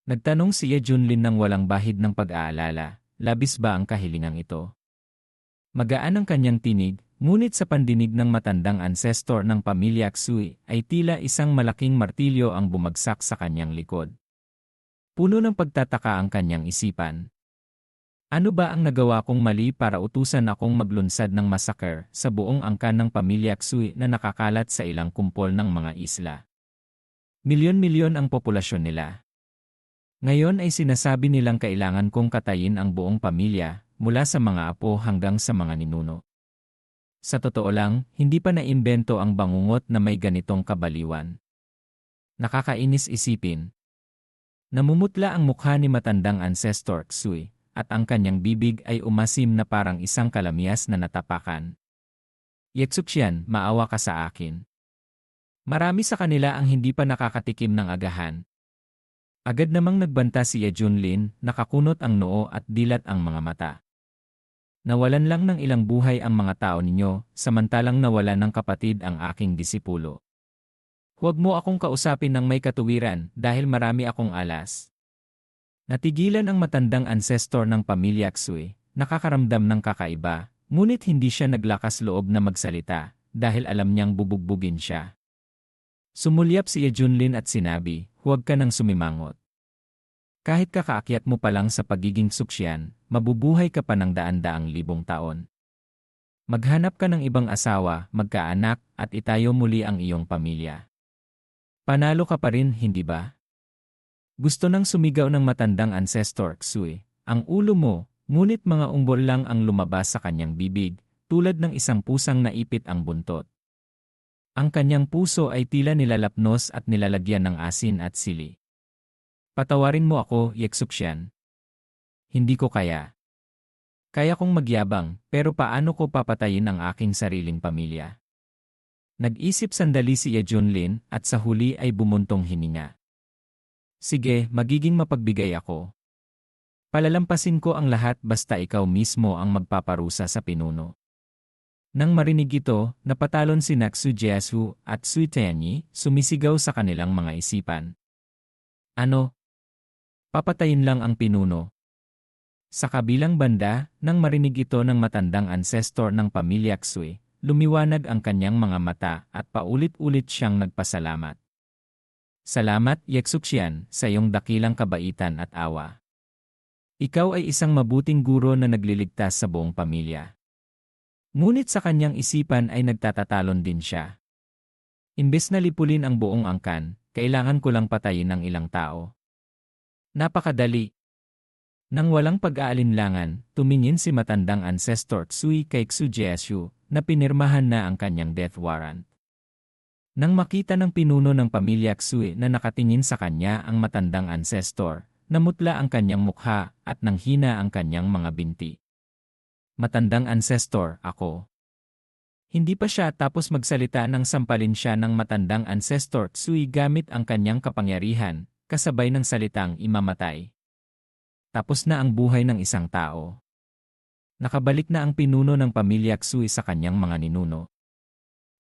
Nagtanong si Ye Junlin ng walang bahid ng pag-aalala, labis ba ang kahilingang ito? Magaan ang kanyang tinig, ngunit sa pandinig ng matandang ancestor ng pamilya Xui ay tila isang malaking martilyo ang bumagsak sa kanyang likod. Puno ng pagtataka ang kanyang isipan. Ano ba ang nagawa kong mali para utusan akong maglunsad ng massacre sa buong angkan ng pamilya Xui na nakakalat sa ilang kumpol ng mga isla? Milyon-milyon ang populasyon nila. Ngayon ay sinasabi nilang kailangan kong katayin ang buong pamilya, mula sa mga apo hanggang sa mga ninuno. Sa totoo lang, hindi pa naimbento ang bangungot na may ganitong kabaliwan. Nakakainis isipin. Namumutla ang mukha ni matandang ancestor Xui, at ang kanyang bibig ay umasim na parang isang kalamyas na natapakan. Yetsuxian, maawa ka sa akin. Marami sa kanila ang hindi pa nakakatikim ng agahan. Agad namang nagbanta si Ye Junlin, nakakunot ang noo at dilat ang mga mata. Nawalan lang ng ilang buhay ang mga tao ninyo, samantalang nawalan ng kapatid ang aking disipulo. Huwag mo akong kausapin ng may katuwiran dahil marami akong alas. Natigilan ang matandang ancestor ng pamilya Xui, nakakaramdam ng kakaiba, ngunit hindi siya naglakas loob na magsalita dahil alam niyang bubugbugin siya. Sumulyap si Ye Junlin at sinabi, huwag ka nang sumimangot. Kahit kakaakyat mo pa lang sa pagiging suksyan, mabubuhay ka pa ng daan-daang libong taon. Maghanap ka ng ibang asawa, magkaanak, at itayo muli ang iyong pamilya. Panalo ka pa rin, hindi ba? Gusto nang sumigaw ng matandang ancestor Xui, ang ulo mo, ngunit mga umbol lang ang lumabas sa kanyang bibig, tulad ng isang pusang naipit ang buntot. Ang kanyang puso ay tila nilalapnos at nilalagyan ng asin at sili. Patawarin mo ako, Yetsuxian. Hindi ko kaya. Kaya kong magyabang, pero paano ko papatayin ang aking sariling pamilya? Nag-isip sandali si Ye Junlin at sa huli ay bumuntong hininga. Sige, magiging mapagbigay ako. Palalampasin ko ang lahat basta ikaw mismo ang magpaparusa sa pinuno. Nang marinig ito, napatalon si Naksu Jesu at Sui Tianyi, sumisigaw sa kanilang mga isipan. Ano? Papatayin lang ang pinuno. Sa kabilang banda, nang marinig ito ng matandang ancestor ng pamilya Xui, lumiwanag ang kanyang mga mata at paulit-ulit siyang nagpasalamat. Salamat, Yetsuxian, sa iyong dakilang kabaitan at awa. Ikaw ay isang mabuting guro na nagliligtas sa buong pamilya. Ngunit sa kanyang isipan ay nagtatatalon din siya. Imbes na lipulin ang buong angkan, kailangan ko lang patayin ang ilang tao. Napakadali. Nang walang pag-aalinlangan, tumingin si matandang ancestor Xui kay Xu Jieshu na pinirmahan na ang kanyang death warrant. Nang makita ng pinuno ng pamilya Xui na nakatingin sa kanya ang matandang ancestor, namutla ang kanyang mukha at nanghina ang kanyang mga binti. Matandang ancestor, ako. Hindi pa siya tapos magsalita nang sampalin siya ng matandang ancestor Xui gamit ang kanyang kapangyarihan, kasabay ng salitang imamatay. Tapos na ang buhay ng isang tao. Nakabalik na ang pinuno ng pamilya Xui sa kanyang mga ninuno.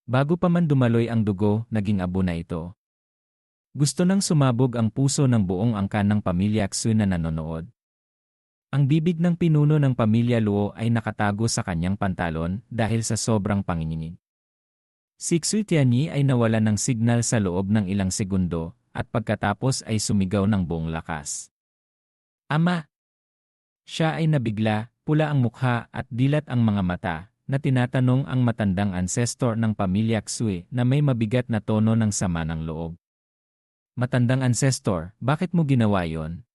Bago pa man dumaloy ang dugo, naging abo na ito. Gusto nang sumabog ang puso ng buong angkan ng pamilya Xui na nanonood. Ang bibig ng pinuno ng pamilya Luo ay nakatago sa kanyang pantalon dahil sa sobrang panginginig. Si Xui Tianyi ay nawalan ng signal sa loob ng ilang segundo at pagkatapos ay sumigaw ng buong lakas. Ama! Siya ay nabigla, pula ang mukha at dilat ang mga mata, na tinatanong ang matandang ancestor ng pamilya Xui na may mabigat na tono ng sama ng loob. Matandang ancestor, bakit mo ginawa yon?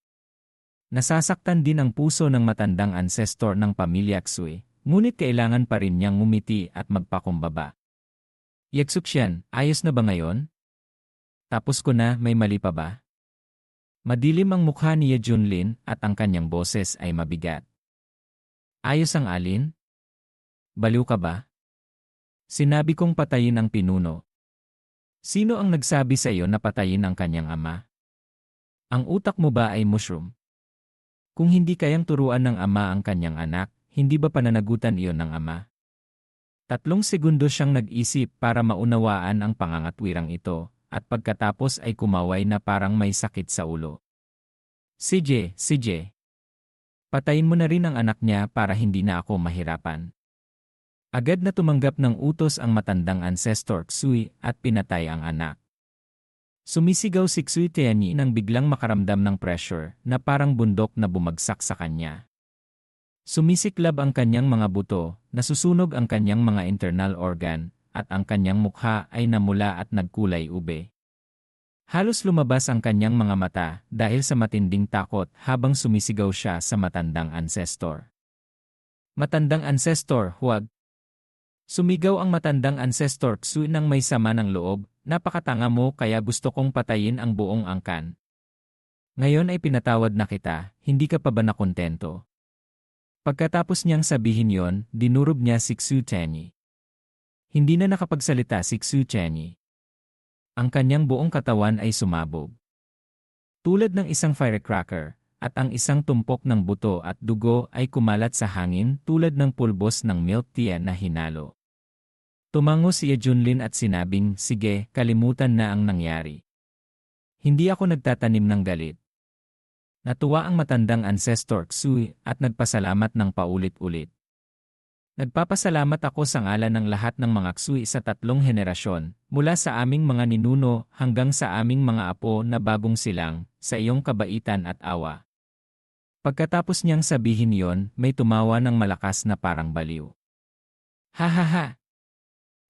Nasasaktan din ang puso ng matandang ancestor ng pamilya Xui, ngunit kailangan pa rin niyang ngumiti at magpakumbaba. Yetsuxian, ayos na ba ngayon? Tapos ko na, may mali pa ba? Madilim ang mukha ni Ye Junlin at ang kanyang boses ay mabigat. Ayos ang alin? Baliw ka ba? Sinabi kong patayin ang pinuno. Sino ang nagsabi sa iyo na patayin ang kanyang ama? Ang utak mo ba ay mushroom? Kung hindi kayang turuan ng ama ang kanyang anak, hindi ba pananagutan iyon ng ama? 3 segundo siyang nag-isip para maunawaan ang pangangatwirang ito, at pagkatapos ay kumaway na parang may sakit sa ulo. CJ. Patayin mo na rin ang anak niya para hindi na ako mahirapan. Agad na tumanggap ng utos ang matandang ancestor Xui at pinatay ang anak. Sumisigaw si Xui Tianyi nang biglang makaramdam ng pressure na parang bundok na bumagsak sa kanya. Sumisiklab ang kanyang mga buto, nasusunog ang kanyang mga internal organ, at ang kanyang mukha ay namula at nagkulay ube. Halos lumabas ang kanyang mga mata dahil sa matinding takot habang sumisigaw siya sa matandang ancestor. Matandang ancestor, huwag! Sumigaw ang matandang ancestor Xui nang may sama ng loob, napakatanga mo kaya gusto kong patayin ang buong angkan. Ngayon ay pinatawad na kita, hindi ka pa ba nakontento? Pagkatapos niyang sabihin yon, dinurob niya si Xu Tianyi. Hindi na nakapagsalita si Xu Tianyi. Ang kanyang buong katawan ay sumabog. Tulad ng isang firecracker, at ang isang tumpok ng buto at dugo ay kumalat sa hangin tulad ng pulbos ng milk tea na hinalo. Tumango si Junlin at sinabing, sige, kalimutan na ang nangyari. Hindi ako nagtatanim ng galit. Natuwa ang matandang ancestor Xui at nagpasalamat ng paulit-ulit. Nagpapasalamat ako sa ngalan ng lahat ng mga Xui sa 3 henerasyon, mula sa aming mga ninuno hanggang sa aming mga apo na bagong silang, sa iyong kabaitan at awa. Pagkatapos niyang sabihin yon, may tumawa ng malakas na parang baliw. Ha ha ha!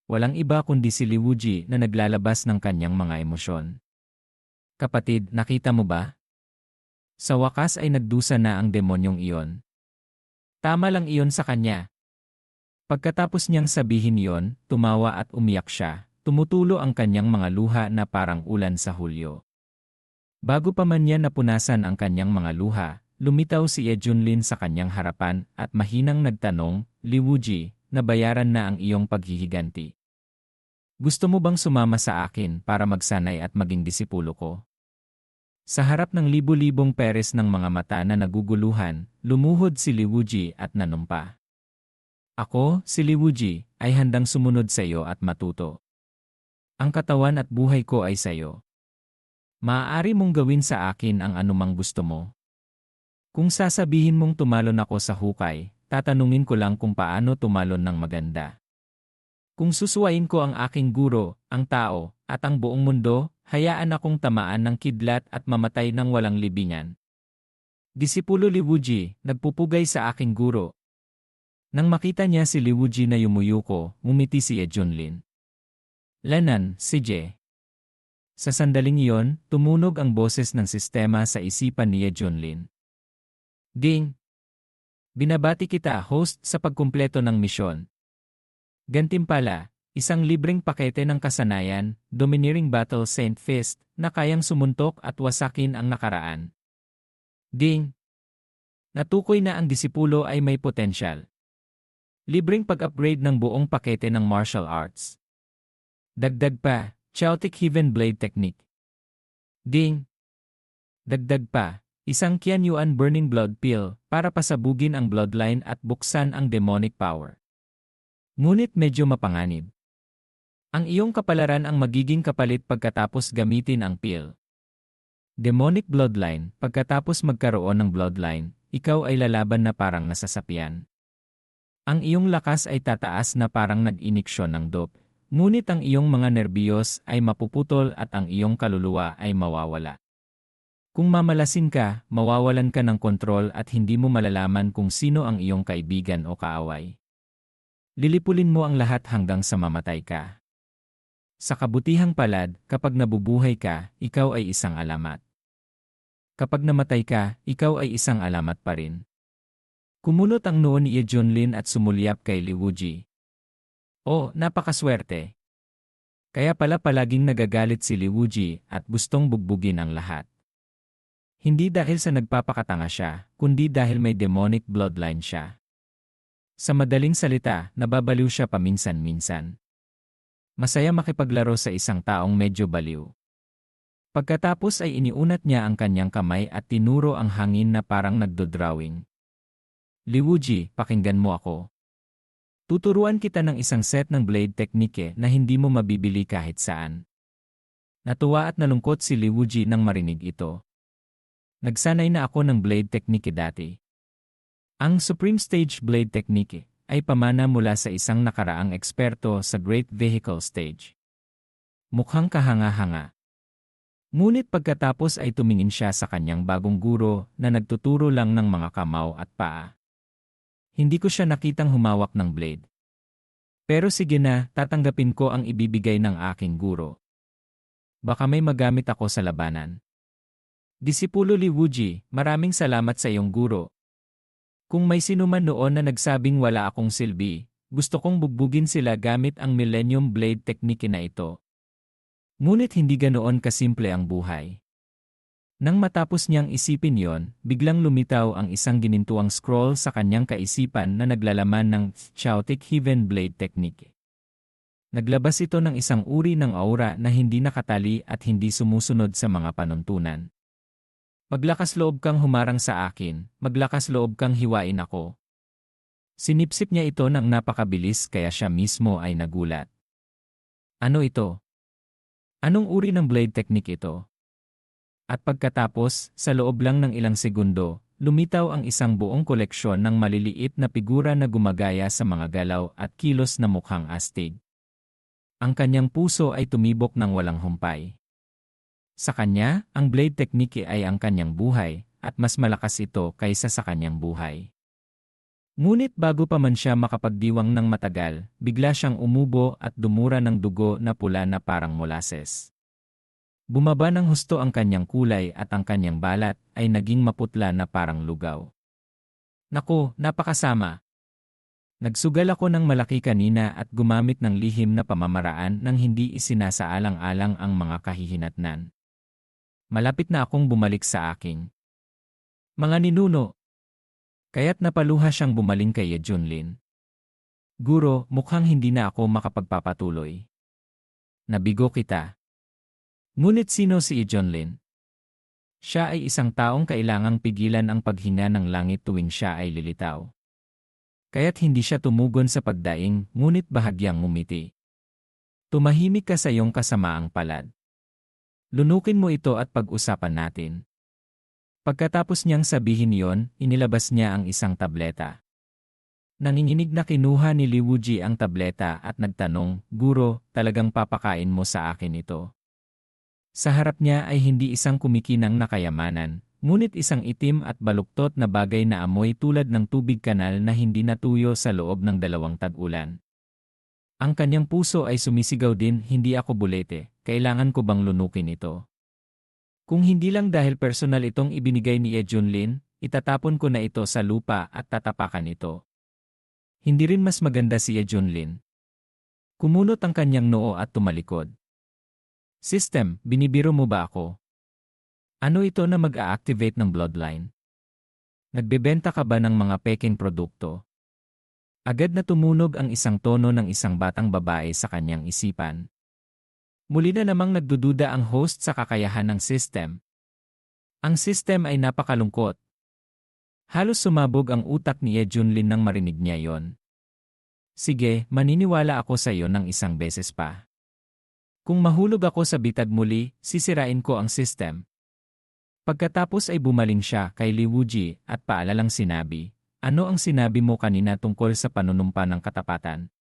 Walang iba kundi si Liwuji na naglalabas ng kanyang mga emosyon. Kapatid, nakita mo ba? Sa wakas ay nagdusa na ang demonyong iyon. Tama lang iyon sa kanya. Pagkatapos niyang sabihin yon, tumawa at umiyak siya, tumutulo ang kanyang mga luha na parang ulan sa Hulyo. Bago pa man niya napunasan ang kanyang mga luha, lumitaw si Junlin sa kanyang harapan at mahinang nagtanong, Liwuji, nabayaran na ang iyong paghihiganti. Gusto mo bang sumama sa akin para magsanay at maging disipulo ko? Sa harap ng libu-libong peres ng mga mata na naguguluhan, lumuhod si Liwuji at nanumpa. Ako, si Liwuji, ay handang sumunod sa iyo at matuto. Ang katawan at buhay ko ay sa iyo. Maaari mong gawin sa akin ang anumang gusto mo. Kung sasabihin mong tumalon ako sa hukay, tatanungin ko lang kung paano tumalon ng maganda. Kung susuwain ko ang aking guro, ang tao, at ang buong mundo, hayaan akong tamaan ng kidlat at mamatay ng walang libingan. Disipulo Liwuji, nagpupugay sa aking guro. Nang makita niya si Liwuji na yumuyuko, ngumiti si Junlin. Lanan, CJ. Sa sandaling iyon, tumunog ang boses ng sistema sa isipan ni Junlin. Ding! Binabati kita, host, sa pagkumpleto ng misyon. Gantimpala, isang libreng pakete ng kasanayan, Domineering Battle Saint Fist, na kayang sumuntok at wasakin ang nakaraan. Ding! Natukoy na ang disipulo ay may potensyal. Libreng pag-upgrade ng buong pakete ng martial arts. Dagdag pa, Chaotic Heaven Blade Technique. Ding! Dagdag pa, isang Qianyuan Burning Blood Pill para pasabugin ang bloodline at buksan ang demonic power. Ngunit medyo mapanganib. Ang iyong kapalaran ang magiging kapalit pagkatapos gamitin ang pill. Demonic bloodline, pagkatapos magkaroon ng bloodline, ikaw ay lalaban na parang nasasapian. Ang iyong lakas ay tataas na parang nag-iniksyon ng dope, ngunit ang iyong mga nerbiyos ay mapuputol at ang iyong kaluluwa ay mawawala. Kung mamalasin ka, mawawalan ka ng kontrol at hindi mo malalaman kung sino ang iyong kaibigan o kaaway. Lilipulin mo ang lahat hanggang sa mamatay ka. Sa kabutihang palad, kapag nabubuhay ka, ikaw ay isang alamat. Kapag namatay ka, ikaw ay isang alamat pa rin. Kumunot ang noo ni Junlin at sumulyap kay Liwuji. Oh, napakaswerte. Kaya pala palaging nagagalit si Liwuji at gustong bugbugin ang lahat. Hindi dahil sa nagpapakatanga siya, kundi dahil may demonic bloodline siya. Sa madaling salita, nababaliw siya paminsan-minsan. Masaya makipaglaro sa isang taong medyo baliw. Pagkatapos ay iniunat niya ang kanyang kamay at tinuro ang hangin na parang nagdodrawing. Liwuji, pakinggan mo ako. Tuturuan kita ng isang set ng blade technique na hindi mo mabibili kahit saan. Natuwa at nalungkot si Liwuji nang marinig ito. Nagsanay na ako ng blade technique dati. Ang Supreme Stage Blade Technique ay pamana mula sa isang nakaraang eksperto sa Great Vehicle Stage. Mukhang kahanga-hanga. Ngunit pagkatapos ay tumingin siya sa kanyang bagong guro na nagtuturo lang ng mga kamao at paa. Hindi ko siya nakitang humawak ng blade. Pero sige na, tatanggapin ko ang ibibigay ng aking guro. Baka may magamit ako sa labanan. Disipulo Li Wuji, maraming salamat sa iyong guro. Kung may sinuman noon na nagsabing wala akong silbi, gusto kong bugbugin sila gamit ang Millennium Blade Technique na ito. Ngunit hindi ganoon kasimple ang buhay. Nang matapos niyang isipin yon, biglang lumitaw ang isang ginintuang scroll sa kanyang kaisipan na naglalaman ng Chaotic Heaven Blade Technique. Naglabas ito ng isang uri ng aura na hindi nakatali at hindi sumusunod sa mga panuntunan. Maglakas loob kang humarang sa akin, maglakas loob kang hiwain ako. Sinipsip niya ito ng napakabilis kaya siya mismo ay nagulat. Ano ito? Anong uri ng blade technique ito? At pagkatapos, sa loob lang ng ilang segundo, lumitaw ang isang buong koleksyon ng maliliit na figura na gumagaya sa mga galaw at kilos na mukhang astig. Ang kanyang puso ay tumibok ng walang humpay. Sa kanya, ang blade technique ay ang kanyang buhay, at mas malakas ito kaysa sa kanyang buhay. Ngunit bago pa man siya makapagdiwang ng matagal, bigla siyang umubo at dumura ng dugo na pula na parang molasses. Bumaba ng husto ang kanyang kulay at ang kanyang balat ay naging maputla na parang lugaw. Naku, napakasama! Nagsugal ako ng malaki kanina at gumamit ng lihim na pamamaraan nang hindi isinasaalang-alang ang mga kahihinatnan. Malapit na akong bumalik sa aking mga ninuno. Kaya't napaluha siyang bumaling kay Ye Junlin. Guro, mukhang hindi na ako makapagpapatuloy. Nabigo kita. Ngunit sino si Ye Junlin? Siya ay isang taong kailangang pigilan ang paghinga ng langit tuwing siya ay lilitaw. Kaya't hindi siya tumugon sa pagdaing, ngunit bahagyang ngumiti. Tumahimik ka sa iyong kasamaang palad. Lunukin mo ito at pag-usapan natin. Pagkatapos niyang sabihin yon, inilabas niya ang isang tableta. Nanginginig na kinuha ni Li Wuji ang tableta at nagtanong, Guro, talagang papakain mo sa akin ito? Sa harap niya ay hindi isang kumikinang na kayamanan, ngunit isang itim at baluktot na bagay na amoy tulad ng tubig kanal na hindi natuyo sa loob ng 2 tag-ulan. Ang kanyang puso ay sumisigaw din, hindi ako bulete, kailangan ko bang lunukin ito? Kung hindi lang dahil personal itong ibinigay ni Ye Junlin, itatapon ko na ito sa lupa at tatapakan ito. Hindi rin mas maganda si Ye Junlin. Kumunot ang kanyang noo at tumalikod. System, binibiro mo ba ako? Ano ito na mag-a-activate ng bloodline? Nagbebenta ka ba ng mga peking produkto? Agad na tumunog ang isang tono ng isang batang babae sa kanyang isipan. Muli na namang nagdududa ang host sa kakayahan ng system. Ang system ay napakalungkot. Halos sumabog ang utak ni Ye Junlin nang marinig niya yon. Sige, maniniwala ako sa iyo ng isang beses pa. Kung mahulog ako sa bitag muli, sisirain ko ang system. Pagkatapos ay bumaling siya kay Li Wuji at paalalang sinabi, ano ang sinabi mo kanina tungkol sa panunumpa ng katapatan?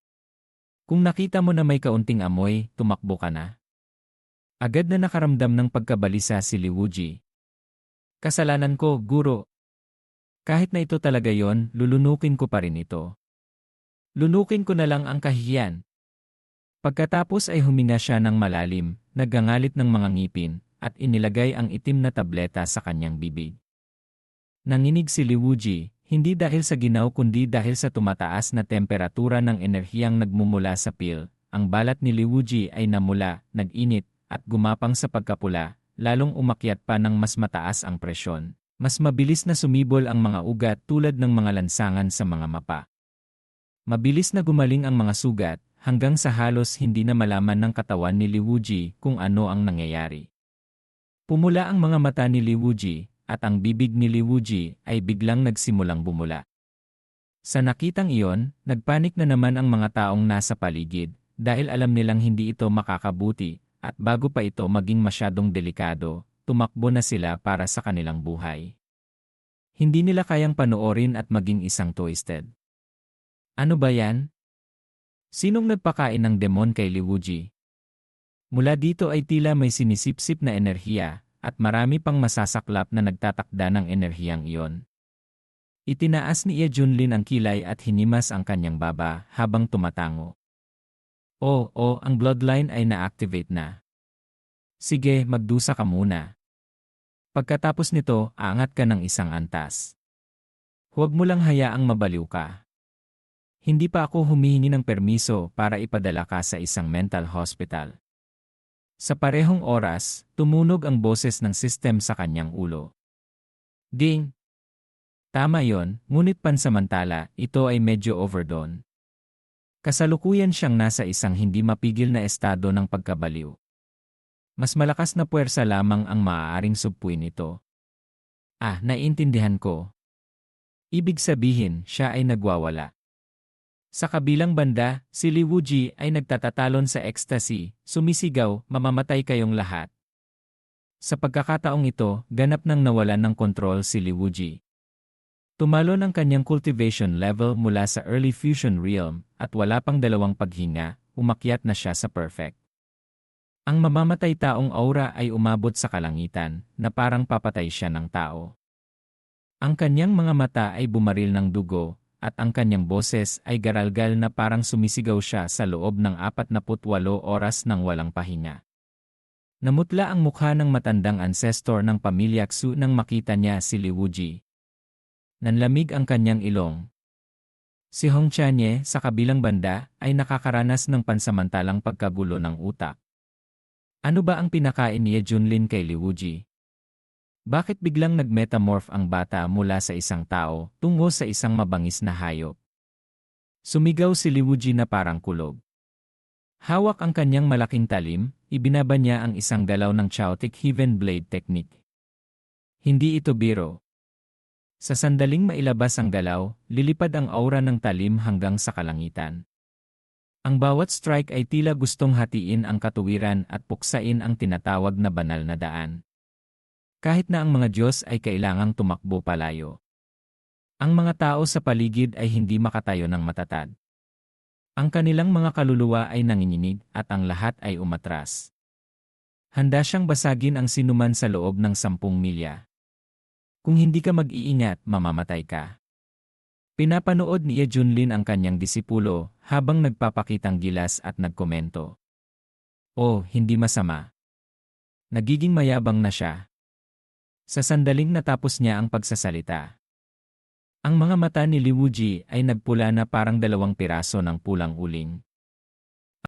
Kung nakita mo na may kaunting amoy, tumakbo ka na. Agad na nakaramdam ng pagkabalisa si Li Wuji. Kasalanan ko, guro. Kahit na ito talaga yon, lulunukin ko pa rin ito. Lunukin ko na lang ang kahihiyan. Pagkatapos ay huminga siya ng malalim, naggangalit ng mga ngipin, at inilagay ang itim na tableta sa kanyang bibig. Nanginig si Li Wuji, hindi dahil sa ginaw kundi dahil sa tumataas na temperatura ng enerhiyang nagmumula sa pil. Ang balat ni Li Wuji ay namula, nag-init, at gumapang sa pagkapula, lalong umakyat pa ng mas mataas ang presyon. Mas mabilis na sumibol ang mga ugat tulad ng mga lansangan sa mga mapa. Mabilis na gumaling ang mga sugat, hanggang sa halos hindi na malaman ng katawan ni Li Wuji kung ano ang nangyayari. Pumula ang mga mata ni Li Wuji, at ang bibig ni Li Wuji ay biglang nagsimulang bumula. Sa nakitang iyon, nagpanik na naman ang mga taong nasa paligid, dahil alam nilang hindi ito makakabuti, at bago pa ito maging masyadong delikado, tumakbo na sila para sa kanilang buhay. Hindi nila kayang panoorin at maging isang twisted. Ano ba yan? Sinong nagpakain ng demon kay Liwuji? Mula dito ay tila may sinisipsip na enerhiya at marami pang masasaklap na nagtatakda ng enerhiyang iyon. Itinaas ni Ye Junlin ang kilay at hinimas ang kanyang baba habang tumatango. Ang bloodline ay na-activate na. Sige, magdusa ka muna. Pagkatapos nito, aangat ka ng isang antas. Huwag mo lang hayaang mabaliw ka. Hindi pa ako humihingi ng permiso para ipadala ka sa isang mental hospital. Sa parehong oras, tumunog ang boses ng sistem sa kanyang ulo. Ding! Tama yon, ngunit pansamantala, ito ay medyo overdone. Kasalukuyan siyang nasa isang hindi mapigil na estado ng pagkabaliw. Mas malakas na puwersa lamang ang maaaring subpuin ito. Naiintindihan ko. Ibig sabihin, siya ay nagwawala. Sa kabilang banda, si Liwuji ay nagtatatalon sa ecstasy, sumisigaw, mamamatay kayong lahat. Sa pagkakataong ito, ganap nang nawalan ng kontrol si Liwuji. Tumalon ang kanyang cultivation level mula sa early fusion realm at wala pang 2 paghinga, umakyat na siya sa perfect. Ang mamamatay taong aura ay umabot sa kalangitan na parang papatay siya ng tao. Ang kanyang mga mata ay bumaril ng dugo at ang kanyang boses ay garalgal na parang sumisigaw siya sa loob ng 48 oras ng walang pahinga. Namutla ang mukha ng matandang ancestor ng pamilya Xu nang makita niya si Liwuji. Nanlamig ang kanyang ilong. Si Hong Chanye sa kabilang banda ay nakakaranas ng pansamantalang pagkagulo ng utak. Ano ba ang pinakain ni Ye Junlin kay Liwuji? Bakit biglang nagmetamorph ang bata mula sa isang tao tungo sa isang mabangis na hayop? Sumigaw si Liwuji na parang kulog. Hawak ang kanyang malaking talim, ibinaba niya ang isang galaw ng Chaotic Heaven Blade Technique. Hindi ito biro. Sa sandaling mailabas ang galaw, lilipad ang aura ng talim hanggang sa kalangitan. Ang bawat strike ay tila gustong hatiin ang katuwiran at puksain ang tinatawag na banal na daan. Kahit na ang mga Diyos ay kailangang tumakbo palayo. Ang mga tao sa paligid ay hindi makatayo ng matatag. Ang kanilang mga kaluluwa ay nanginginig at ang lahat ay umatras. Handa siyang basagin ang sinuman sa loob ng 10 milya. Kung hindi ka mag-iingat, mamamatay ka. Pinapanood ni Ye Junlin ang kanyang disipulo habang nagpapakitang gilas at nagkomento. Hindi masama. Nagiging mayabang na siya. Sa sandaling natapos niya ang pagsasalita. Ang mga mata ni Liwuji ay nagpula na parang 2 piraso ng pulang uling.